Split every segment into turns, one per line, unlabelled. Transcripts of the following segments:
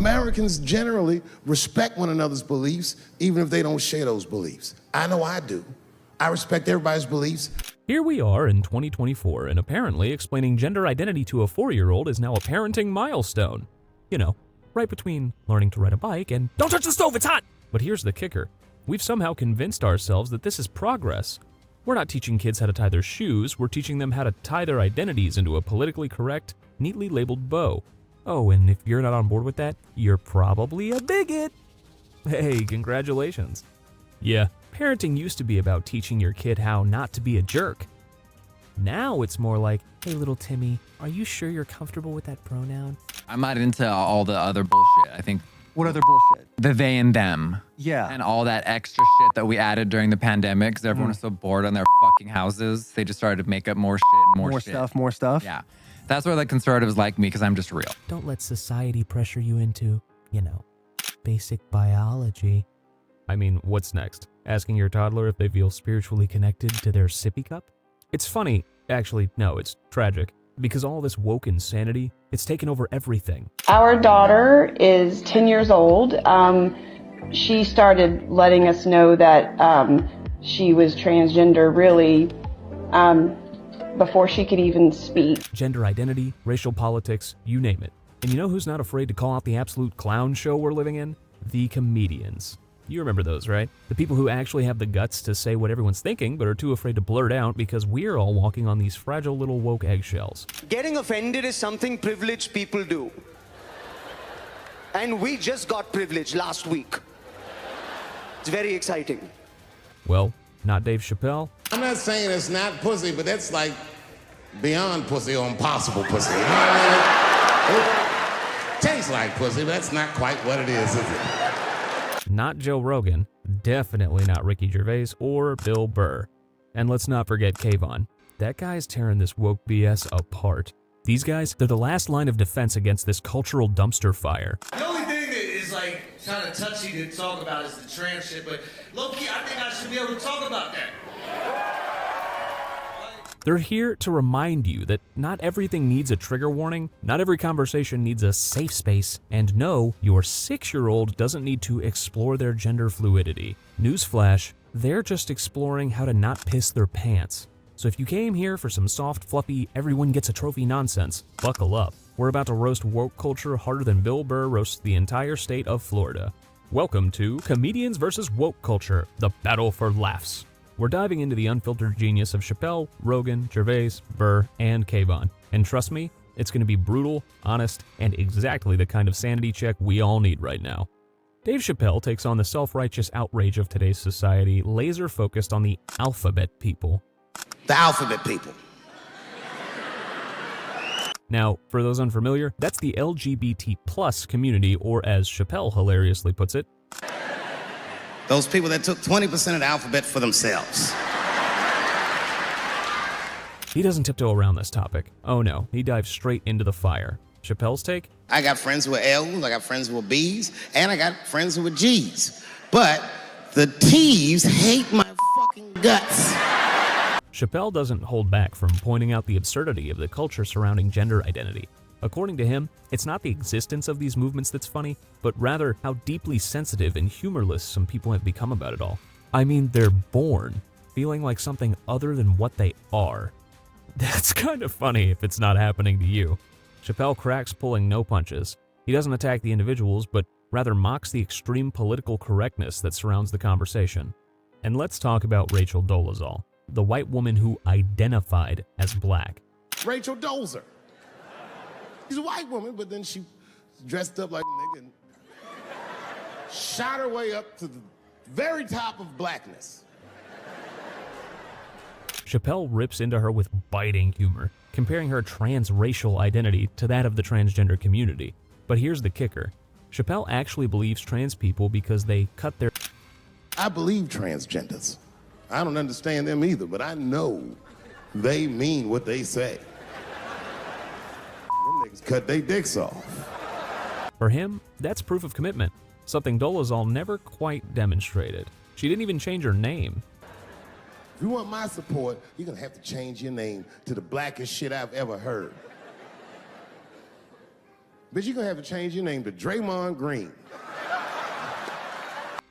Americans generally respect one another's beliefs, even if they don't share those beliefs. I know I do. I respect everybody's beliefs.
Here we are in 2024, and apparently explaining gender identity to a 4-year-old is now a parenting milestone. You know, right between learning to ride a bike and don't touch the stove, it's hot! But here's the kicker. We've somehow convinced ourselves that this is progress. We're not teaching kids how to tie their shoes, we're teaching them how to tie their identities into a politically correct, neatly labeled bow. Oh, and if you're not on board with that, you're probably a bigot. Hey, congratulations. Yeah, parenting used to be about teaching your kid how not to be a jerk. Now it's more like, hey little Timmy, are you sure you're comfortable with that pronoun?
I'm not into all the other bullshit. I think
What other bullshit?
the they and them.
Yeah.
And all that extra shit that we added during the pandemic because everyone was so bored on their fucking houses. They just started to make up more shit and more shit.
More stuff.
Yeah. That's where the conservatives like me because I'm just real.
Don't let society pressure you into, basic biology. I mean, what's next? Asking your toddler if they feel spiritually connected to their sippy cup? It's funny. Actually, no, it's tragic. Because all this woke insanity, it's taken over everything.
Our daughter is 10 years old. She started letting us know that she was transgender really before she could even speak.
Gender identity, racial politics, you name it. And you know who's not afraid to call out the absolute clown show we're living in? The comedians. You remember those, right? The people who actually have the guts to say what everyone's thinking, but are too afraid to blurt out because we're all walking on these fragile little woke eggshells.
Getting offended is something privileged people do. And we just got privileged last week. It's very exciting.
Well, not Dave Chappelle.
I'm not saying it's not pussy, but that's like beyond pussy or impossible pussy. You know what I mean? It tastes like pussy, but that's not quite what it is it?
Not Joe Rogan, definitely not Ricky Gervais or Bill Burr. And let's not forget Kayvon. That guy's tearing this woke BS apart. These guys, they're the last line of defense against this cultural dumpster fire.
The only thing that is like kind of touchy to talk about is the trans shit, but low-key, I think I should be able to talk about that.
They're here to remind you that not everything needs a trigger warning, not every conversation needs a safe space, and no, your 6-year-old doesn't need to explore their gender fluidity. Newsflash, they're just exploring how to not piss their pants. So if you came here for some soft, fluffy, everyone gets a trophy nonsense, buckle up. We're about to roast woke culture harder than Bill Burr roasts the entire state of Florida. Welcome to Comedians vs. Woke Culture, the battle for laughs. We're diving into the unfiltered genius of Chappelle, Rogan, Gervais, Burr, and Kayvon. And trust me, it's going to be brutal, honest, and exactly the kind of sanity check we all need right now. Dave Chappelle takes on the self-righteous outrage of today's society, laser-focused on the alphabet people.
The alphabet people.
Now, for those unfamiliar, that's the LGBT plus community, or as Chappelle hilariously puts it,
Those people that took 20% of the alphabet for themselves.
he doesn't tiptoe around this topic. Oh no, he dives straight into the fire. Chappelle's take?
I got friends who are L's, I got friends who are B's, and I got friends who are G's. But the T's hate my fucking guts.
Chappelle doesn't hold back from pointing out the absurdity of the culture surrounding gender identity. According to him, it's not the existence of these movements that's funny, but rather how deeply sensitive and humorless some people have become about it all. I mean, they're born feeling like something other than what they are. That's kind of funny if it's not happening to you. Chappelle cracks pulling no punches. He doesn't attack the individuals, but rather mocks the extreme political correctness that surrounds the conversation. And let's talk about Rachel Dolezal, the white woman who identified as black.
Rachel Dolezal. She's a white woman, but then she dressed up like a nigga and shot her way up to the very top of blackness.
Chappelle rips into her with biting humor, comparing her transracial identity to that of the transgender community. But here's the kicker. Chappelle actually believes trans people because they cut their...
I believe transgenders. I don't understand them either, but I know they mean what they say. Them niggas cut their dicks off.
For him, that's proof of commitment, something Dolezal never quite demonstrated. She didn't even change her name.
If you want my support, you're gonna have to change your name to the blackest shit I've ever heard. Bitch, you're gonna have to change your name to Draymond Green.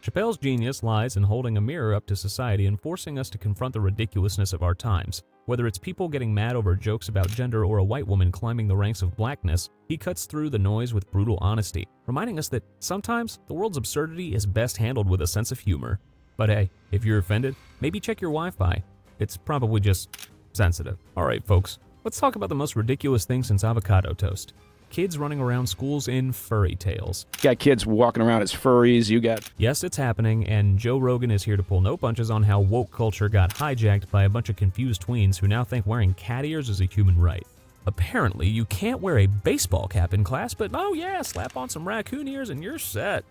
Chappelle's genius lies in holding a mirror up to society and forcing us to confront the ridiculousness of our times. Whether it's people getting mad over jokes about gender or a white woman climbing the ranks of blackness, he cuts through the noise with brutal honesty, reminding us that sometimes the world's absurdity is best handled with a sense of humor. But hey, if you're offended, maybe check your Wi-Fi. It's probably just sensitive. Alright folks, let's talk about the most ridiculous thing since avocado toast. Kids running around schools in furry tails.
You got kids walking around as furries, you got...
Yes, it's happening, and Joe Rogan is here to pull no punches on how woke culture got hijacked by a bunch of confused tweens who now think wearing cat ears is a human right. Apparently, you can't wear a baseball cap in class, but oh yeah, slap on some raccoon ears and you're set.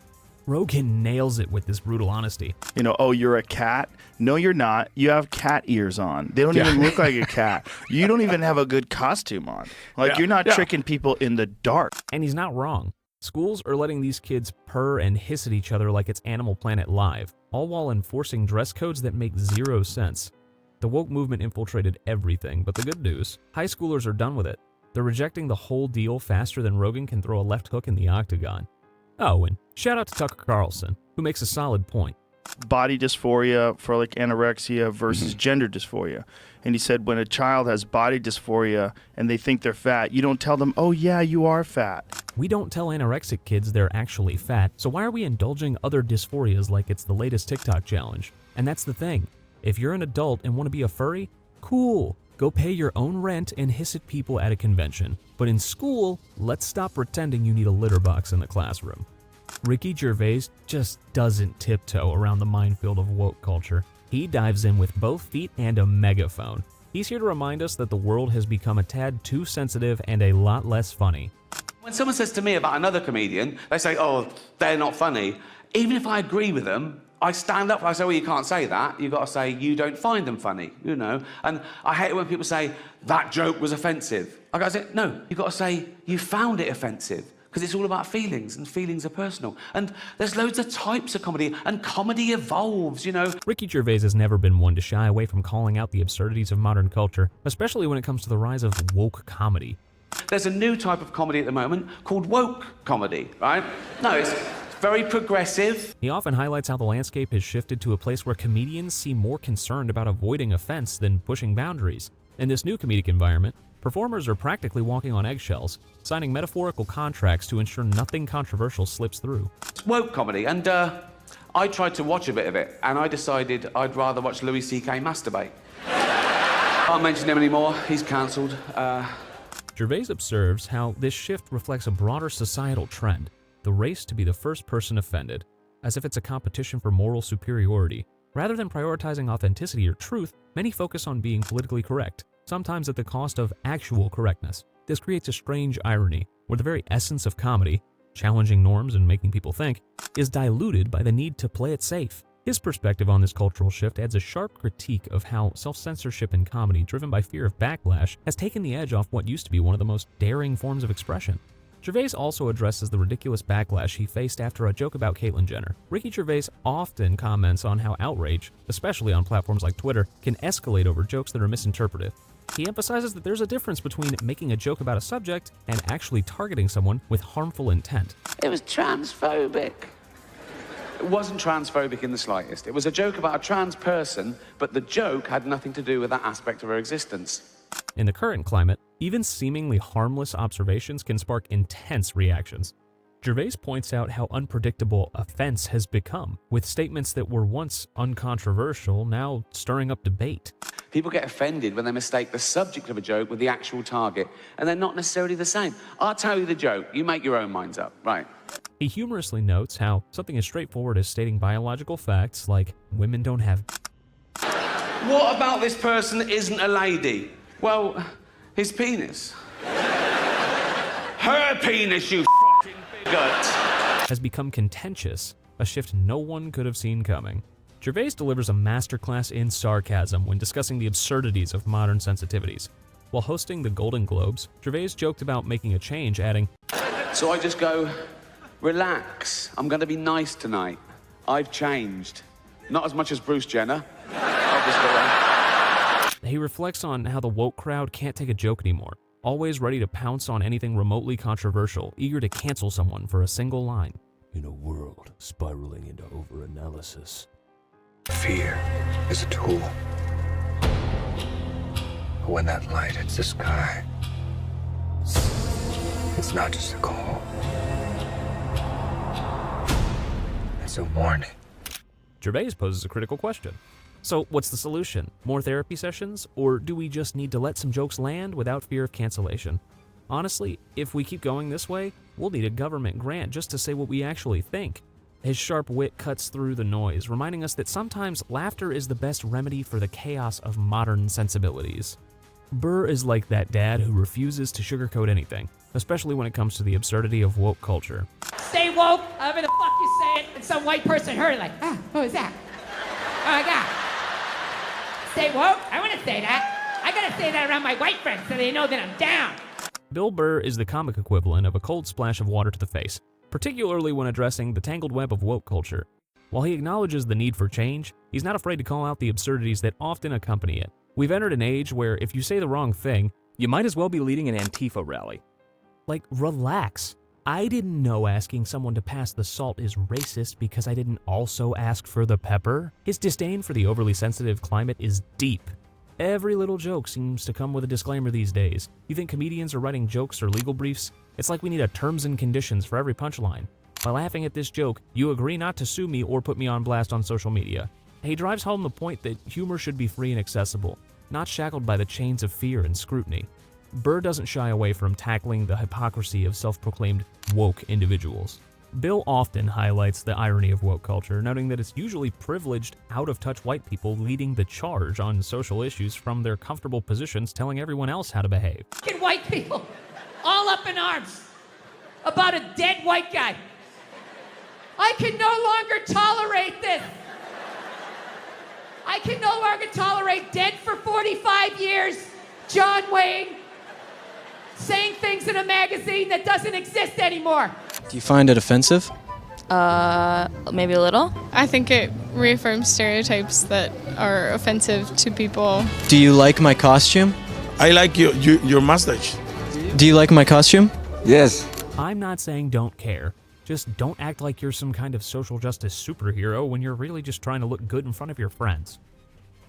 Rogan nails it with this brutal honesty.
You know, oh, you're a cat? No, you're not. You have cat ears on. They don't even look like a cat. You don't even have a good costume on. Like, you're not tricking people in the dark.
And he's not wrong. Schools are letting these kids purr and hiss at each other like it's Animal Planet Live, all while enforcing dress codes that make zero sense. The woke movement infiltrated everything, but the good news, high schoolers are done with it. They're rejecting the whole deal faster than Rogan can throw a left hook in the octagon. Oh, and shout out to Tucker Carlson, who makes a solid point.
Body dysphoria for like anorexia versus gender dysphoria. And he said when a child has body dysphoria and they think they're fat, you don't tell them, oh yeah, you are fat.
We don't tell anorexic kids they're actually fat, so why are we indulging other dysphorias like it's the latest TikTok challenge? And that's the thing. If you're an adult and want to be a furry, cool. Go pay your own rent and hiss at people at a convention. But in school, let's stop pretending you need a litter box in the classroom. Ricky Gervais just doesn't tiptoe around the minefield of woke culture. He dives in with both feet and a megaphone. He's here to remind us that the world has become a tad too sensitive and a lot less funny.
When someone says to me about another comedian, they say, oh, they're not funny. Even if I agree with them, I stand up and I say, well, you can't say that. You've got to say, you don't find them funny, you know. And I hate it when people say, that joke was offensive. I gotta say, no, you've got to say, you found it offensive. Because it's all about feelings, and feelings are personal. And there's loads of types of comedy, and comedy evolves, you know.
Ricky Gervais has never been one to shy away from calling out the absurdities of modern culture, especially when it comes to the rise of woke comedy.
There's a new type of comedy at the moment called woke comedy, right? No, it's very progressive.
He often highlights how the landscape has shifted to a place where comedians seem more concerned about avoiding offense than pushing boundaries. In this new comedic environment, performers are practically walking on eggshells, signing metaphorical contracts to ensure nothing controversial slips through.
It's woke comedy, and I tried to watch a bit of it, and I decided I'd rather watch Louis C.K. masturbate. Can't mention him anymore, he's cancelled.
Gervais observes how this shift reflects a broader societal trend, the race to be the first person offended, as if it's a competition for moral superiority. Rather than prioritizing authenticity or truth, many focus on being politically correct, sometimes at the cost of actual correctness. This creates a strange irony, where the very essence of comedy, challenging norms and making people think, is diluted by the need to play it safe. His perspective on this cultural shift adds a sharp critique of how self-censorship in comedy, driven by fear of backlash, has taken the edge off what used to be one of the most daring forms of expression. Gervais also addresses the ridiculous backlash he faced after a joke about Caitlyn Jenner. Ricky Gervais often comments on how outrage, especially on platforms like Twitter, can escalate over jokes that are misinterpreted. He emphasizes that there's a difference between making a joke about a subject and actually targeting someone with harmful intent.
It was transphobic. It wasn't transphobic in the slightest. It was a joke about a trans person, but the joke had nothing to do with that aspect of her existence.
In the current climate, even seemingly harmless observations can spark intense reactions. Gervais points out how unpredictable offense has become, with statements that were once uncontroversial now stirring up debate.
People get offended when they mistake the subject of a joke with the actual target, and they're not necessarily the same. I'll tell you the joke, you make your own minds up, right?
He humorously notes how something as straightforward as stating biological facts like women don't have.
What about this person isn't a lady? Well, his penis. Her penis, you f***ing bigot.
Has become contentious, a shift no one could have seen coming. Gervais delivers a masterclass in sarcasm when discussing the absurdities of modern sensitivities. While hosting the Golden Globes, Gervais joked about making a change, adding,
So I just go, relax, I'm going to be nice tonight. I've changed. Not as much as Bruce Jenner, obviously.
He reflects on how the woke crowd can't take a joke anymore. always ready to pounce on anything remotely controversial, eager to cancel someone for a single line.
In a world spiraling into overanalysis,
fear is a tool. But when that light hits the sky, it's not just a call. It's a warning.
Gervais poses a critical question. So what's the solution? More therapy sessions? Or do we just need to let some jokes land without fear of cancellation? Honestly, if we keep going this way, we'll need a government grant just to say what we actually think. His sharp wit cuts through the noise, reminding us that sometimes laughter is the best remedy for the chaos of modern sensibilities. Burr is like that dad who refuses to sugarcoat anything, especially when it comes to the absurdity of woke culture.
Stay woke, however the fuck you say it, and some white person heard it like, who is that? Oh my God. Stay woke? I want to say that. I gotta say that around my white friends so they know that I'm down.
Bill Burr is the comic equivalent of a cold splash of water to the face, particularly when addressing the tangled web of woke culture. While he acknowledges the need for change, he's not afraid to call out the absurdities that often accompany it. We've entered an age where if you say the wrong thing,
You might as well be leading an Antifa rally.
like, relax. I didn't know asking someone to pass the salt is racist because I didn't also ask for the pepper. His disdain for the overly sensitive climate is deep. Every little joke seems to come with a disclaimer these days. You think comedians are writing jokes or legal briefs? It's like we need a terms and conditions for every punchline. By laughing at this joke, you agree not to sue me or put me on blast on social media. He drives home the point that humor should be free and accessible, not shackled by the chains of fear and scrutiny. Burr doesn't shy away from tackling the hypocrisy of self-proclaimed woke individuals. Bill often highlights the irony of woke culture, noting that it's usually privileged, out-of-touch white people leading the charge on social issues from their comfortable positions telling everyone else how to behave.
Fucking white people, all up in arms about a dead white guy. I can no longer tolerate this. I can no longer tolerate dead for 45 years, John Wayne, saying things in a magazine that doesn't exist anymore.
Do you find it offensive?
Maybe a little.
I think it reaffirms stereotypes that are offensive to people.
Do you like my costume?
I like your mustache.
Do you like my costume?
Yes.
I'm not saying don't care. Just don't act like you're some kind of social justice superhero when you're really just trying to look good in front of your friends.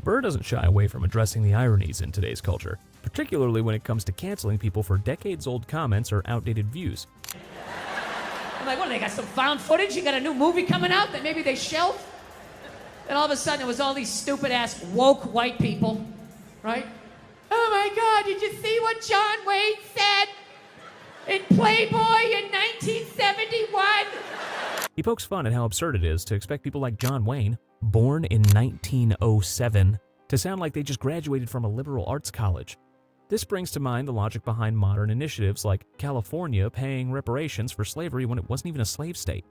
Burr doesn't shy away from addressing the ironies in today's culture, particularly when it comes to canceling people for decades-old comments or outdated views.
I'm like, what, they got some found footage? You got a new movie coming out that maybe they shelved? And all of a sudden it was all these stupid-ass woke white people, right? Oh my God, did you see what John Wayne said in Playboy in 1971?
He pokes fun at how absurd it is to expect people like John Wayne, born in 1907, to sound like they just graduated from a liberal arts college. This brings to mind the logic behind modern initiatives like California paying reparations for slavery when it wasn't even a slave state.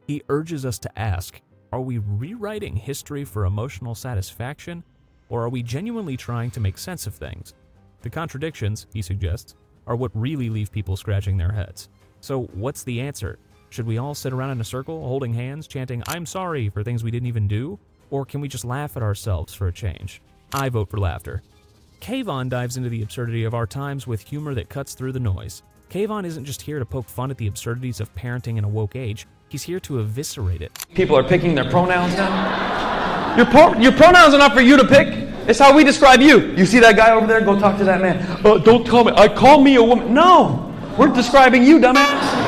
He urges us to ask, are we rewriting history for emotional satisfaction, or are we genuinely trying to make sense of things? The contradictions, he suggests, are what really leave people scratching their heads. So what's the answer? Should we all sit around in a circle, holding hands, chanting, "I'm sorry" for things we didn't even do? Or can we just laugh at ourselves for a change? I vote for laughter. Kayvon dives into the absurdity of our times with humor that cuts through the noise. Kayvon isn't just here to poke fun at the absurdities of parenting in a woke age, he's here to eviscerate it.
People are picking their pronouns now. Your pronouns are not for you to pick. It's how we describe you. You see that guy over there? Go talk to that man. Don't tell me. Call me a woman. No, we're describing you, dumbass.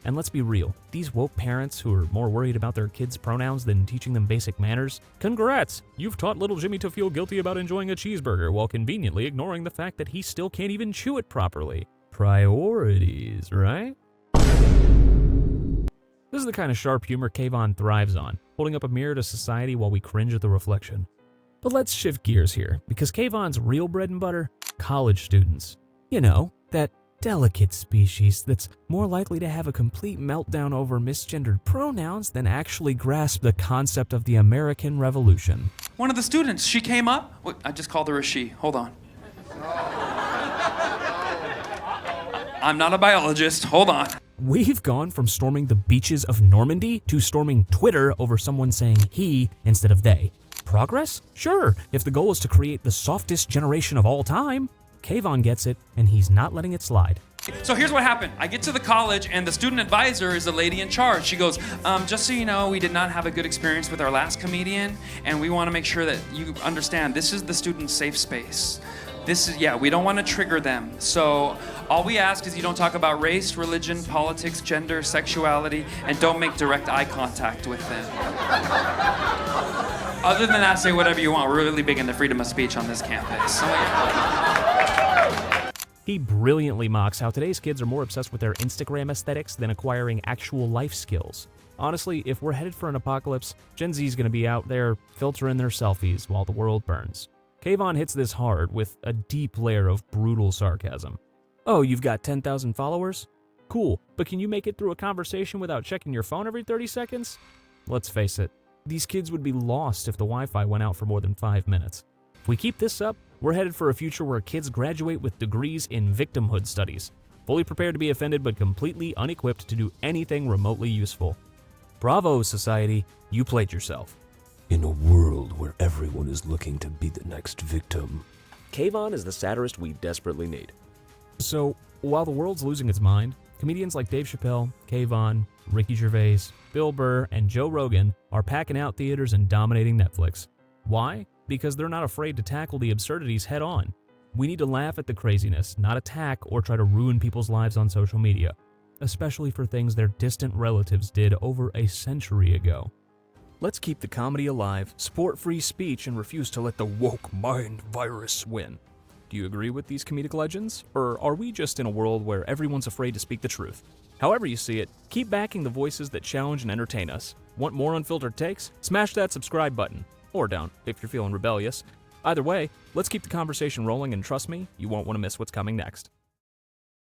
And let's be real, these woke parents who are more worried about their kids' pronouns than teaching them basic manners, congrats! You've taught little Jimmy to feel guilty about enjoying a cheeseburger while conveniently ignoring the fact that he still can't even chew it properly. Priorities, right? This is the kind of sharp humor Kayvon thrives on, holding up a mirror to society while we cringe at the reflection. But let's shift gears here, because Kayvon's real bread and butter? College students. You know, that delicate species that's more likely to have a complete meltdown over misgendered pronouns than actually grasp the concept of the American Revolution.
One of the students, she came up. Wait, I just called her a she. Hold on. I'm not a biologist. Hold on.
We've gone from storming the beaches of Normandy to storming Twitter over someone saying he instead of they. Progress? Sure, if the goal is to create the softest generation of all time. Kayvon gets it, and he's not letting it slide.
So here's what happened. I get to the college, and the student advisor is the lady in charge. She goes, just so you know, we did not have a good experience with our last comedian, and we want to make sure that you understand this is the student's safe space. We don't want to trigger them. So all we ask is you don't talk about race, religion, politics, gender, sexuality, and don't make direct eye contact with them. Other than that, say whatever you want. We're really big into freedom of speech on this campus.
He brilliantly mocks how today's kids are more obsessed with their Instagram aesthetics than acquiring actual life skills. Honestly, if we're headed for an apocalypse, Gen Z's gonna be out there filtering their selfies while the world burns. Kayvon hits this hard with a deep layer of brutal sarcasm. Oh, you've got 10,000 followers? Cool, but can you make it through a conversation without checking your phone every 30 seconds? Let's face it, these kids would be lost if the Wi-Fi went out for more than 5 minutes. If we keep this up, we're headed for a future where kids graduate with degrees in victimhood studies, fully prepared to be offended but completely unequipped to do anything remotely useful. Bravo, society, you played yourself.
In a world where everyone is looking to be the next victim,
Kayvon is the satirist we desperately need.
So, while the world's losing its mind, comedians like Dave Chappelle, Kayvon, Ricky Gervais, Bill Burr, and Joe Rogan are packing out theaters and dominating Netflix. Why? Because they're not afraid to tackle the absurdities head on. We need to laugh at the craziness, not attack or try to ruin people's lives on social media, especially for things their distant relatives did over a century ago.
Let's keep the comedy alive, support free speech, and refuse to let the woke mind virus win. Do you agree with these comedic legends? Or are we just in a world where everyone's afraid to speak the truth? However you see it, keep backing the voices that challenge and entertain us. Want more unfiltered takes? Smash that subscribe button. Or don't, if you're feeling rebellious. Either way, let's keep the conversation rolling, and trust me, you won't want to miss what's coming next.